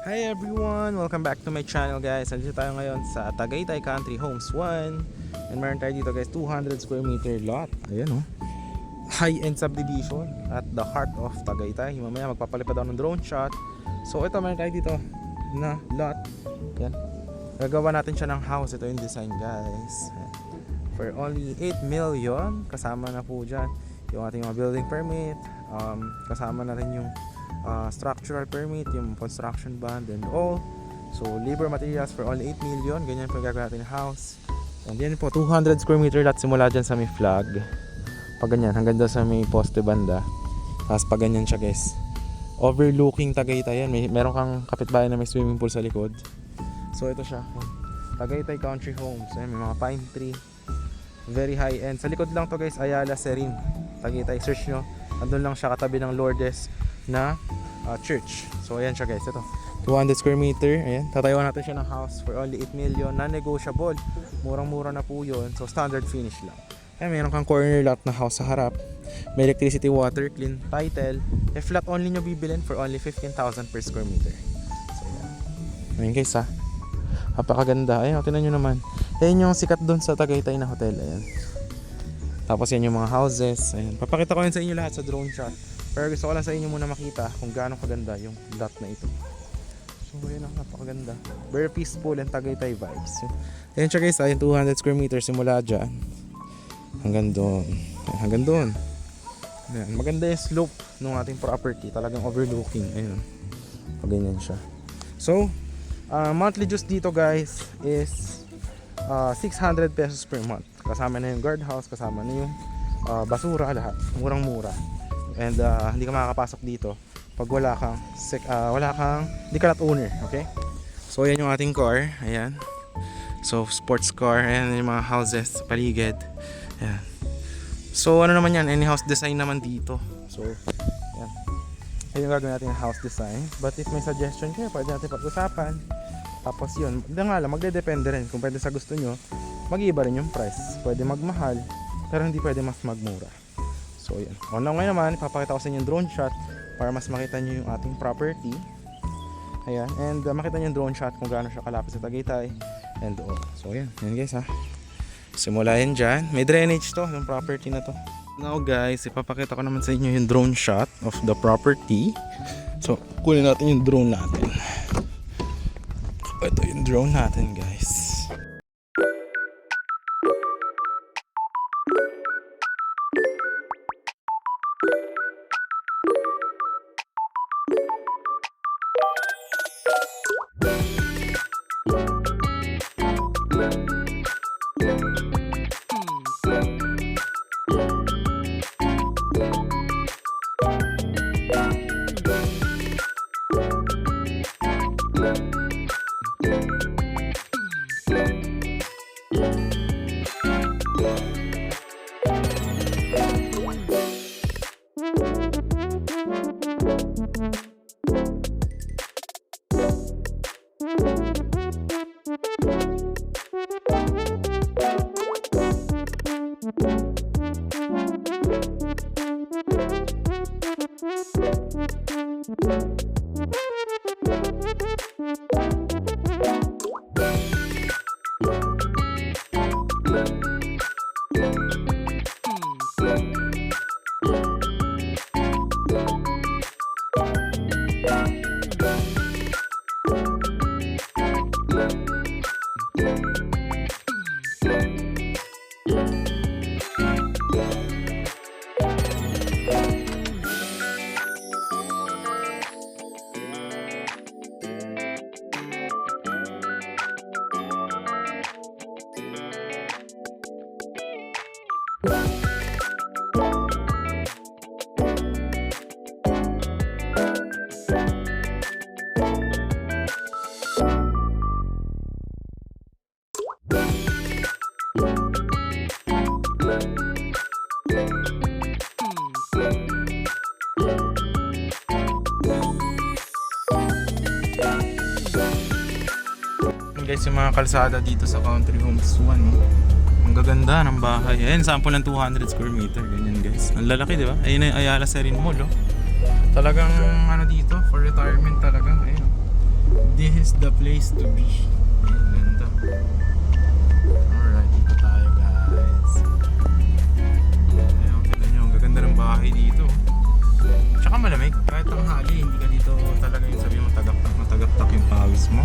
Hi everyone! Welcome back to my channel guys. Nandito tayo ngayon sa Tagaytay Country Homes 1. And meron tayo dito guys 200 square meter lot. Ayan oh. High-end subdivision at the heart of Tagaytay. Mamaya magpapalipad ako ng drone shot. So ito meron tayo dito na lot. Yan. Gagawa natin siya ng house. Ito yung design guys. Ayan. For only 8 million. Kasama na po dyan yung ating mga building permit. Kasama na rin yung structural permit, yung construction bond and all. So labor materials for only 8 million. Ganyan po gagawin natin yung house. And yan po 200 square meter lot simula dyan sa may flag. Pag ganyan hanggang doon sa may poste banda. Tapos pag ganyan siya guys, overlooking Tagaytay yan. Meron kang kapitbahay na may swimming pool sa likod. So ito siya, Tagaytay Country Homes. Ayan, may mga pine tree, very high end. Sa likod lang to guys, Ayala Serene Tagaytay. Search nyo, andun lang siya katabi ng Lourdes na church. So ayan siya guys, ito 200 square meter. Ayan, tatayuan natin siya ng house for only 8 million, non-negotiable. Murang-mura na po yun. So standard finish lang. Ayan, mayroon kang corner lot na house sa harap. May electricity, water, clean title. If flat only nyo bibilin for only 15,000 per square meter. So ayan, ayan guys ha, napakaganda. Ayan, tinan nyo naman. Ayan yung sikat doon sa Tagaytay na hotel. Ayan, tapos yan yung mga houses. Ayan, papakita ko yun sa inyo lahat sa drone shot. Pero gusto ko lang sa inyo muna makita kung gaano kaganda yung lot na ito. So ayan ang napakaganda. Very peaceful and Tagaytay vibes. Ayan siya guys, ayan 200 square meters simula dyan hanggang doon. Hanggang doon. Ayan, maganda yung slope ng ating property. Talagang overlooking. Ayan. Pag ganyan siya. So, monthly dues dito guys is 600 pesos per month. Kasama na yung guardhouse, kasama na yung basura, lahat. Murang-mura. And hindi ka makakapasok dito pag wala kang hindi ka lot owner, okay? So ayan yung ating car, ayan. So sports car, ayan yung mga houses sa paligid. Ayan. So ano naman yan, any house design naman dito. So ayan. Ayan yung gagawin natin yung house design. But if may suggestion kayo, pwede natin pag-usapan. Tapos yun, nga lang, magdedepende rin. Kung pwede sa gusto nyo, mag-iiba rin yung price. Pwede magmahal, pero hindi pwede mas magmura. So yan. Online ngayon naman, ipapakita ko sa inyo yung drone shot para mas makita nyo yung ating property. Ayan. And makita nyo yung drone shot kung gaano siya kalapit sa Tagaytay. And all. So yan. Yan guys ha. Simula yan dyan. May drainage to, yung property na to. Now guys, ipapakita ko naman sa inyo yung drone shot of the property. So, kunin natin yung drone natin. So, ito yung drone natin guys. Guys, yung mga kalsada dito sa Country Homes 1, no? Ang gaganda ng bahay. Ayan, sample ng 200 square meter. Ganyan guys. Ang lalaki, di ba? Ayun na yung Ayala Serene Mall, oh. Talagang ano dito, for retirement talaga. Ayun. is the place to be. Ayan, ganda. Alright, dito tayo guys. Ayan, tignan nyo, ang gaganda ng bahay dito. Tsaka malamig, kahit tanghali, hindi ka dito talaga yung sabi mo matagaktak yung pawis mo.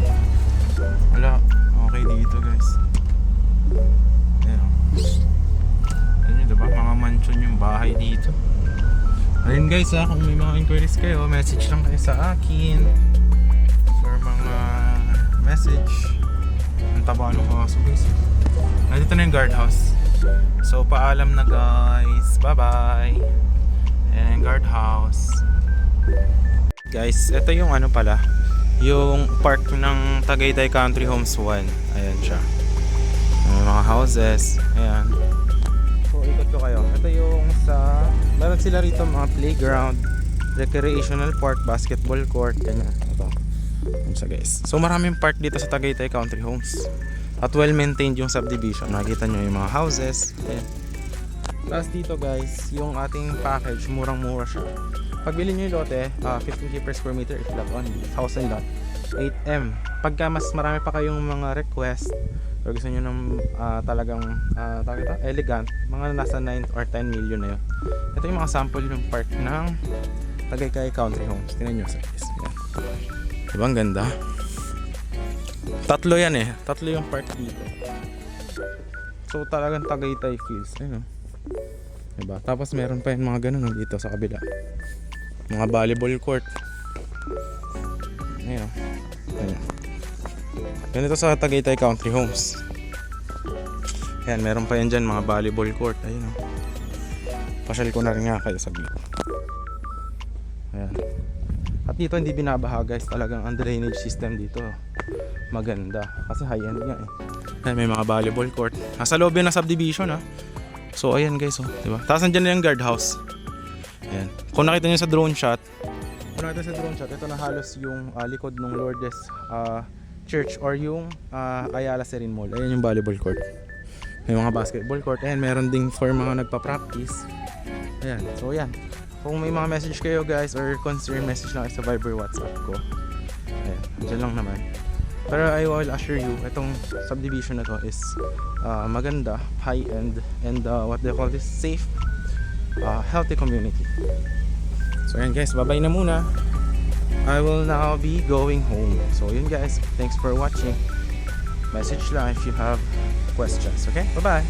Wala, okay dito guys. Ayan. Ayan nyo, diba? Mga mansion yung bahay dito. Ayun guys ha, kung may mga inquiries kayo, message lang kayo sa akin for mga message. Ang taba ng kaso guys. Nandito na yung guardhouse. So paalam na guys, bye bye. And guardhouse. Guys, ito yung ano pala, yung park ng Tagaytay Country Homes 1. Ayan siya. May mga houses. Ayan. So ikot ko kayo. Ito yung sa, meron sila rito mga playground, recreational park, basketball court, ganyan. Ito. Ayan siya guys. So maraming park dito sa Tagaytay Country Homes. At well maintained yung subdivision. Nakikita nyo yung mga houses. Ayan. Tapos dito guys, yung ating package, murang-mura siya. Pagbili nyo yung lote, 15k per square meter if lot only, house and lot, 8M. Pagka mas marami pa kayong mga request, or gusto nyo ng talagang elegant, mga nasa 9 or 10 million na yun. Ito yung mga sample ng park ng Tagaytay Country Homes. Tingnan nyo sa guys. Yan. Diba ang ganda? Tatlo yan eh. Tatlo yung park dito. So talagang Tagaytay feels. Ayun o. Diba? Tapos meron pa yung mga ganun dito sa kabila. Mga volleyball court. Ayun o. Ayun. Ganito sa Tagaytay Country Homes. Ayan, meron pa yan dyan mga volleyball court. Ayun o. Pasyal ko na rin nga kayo saglit. Ayan. At dito hindi binabaha guys. Talagang ang drainage system dito maganda. Kasi high end nga eh. Ayan, may mga volleyball court. Nasa loob yan ng subdivision ha. So ayan guys oh, diba? Tapos andyan na yung guardhouse. Ayan. Kung nakita nyo sa drone shot, ito na halos yung likod ng Lourdes Church or yung Ayala Serene Mall. Ayan yung volleyball court. May mga basketball court. Ayan, meron ding for mga nagpa-practice. Ayan, so ayan. Kung may mga message kayo guys or concern, message lang kayo sa Viber, WhatsApp ko. Ayan, dyan lang naman. Pero I will assure you, itong subdivision na to is maganda, high-end, and what they call this, safe, healthy community. So yun guys, bye-bye na muna. I will now be going home. So yun guys, thanks for watching. Message lang if you have questions, okay? Bye-bye!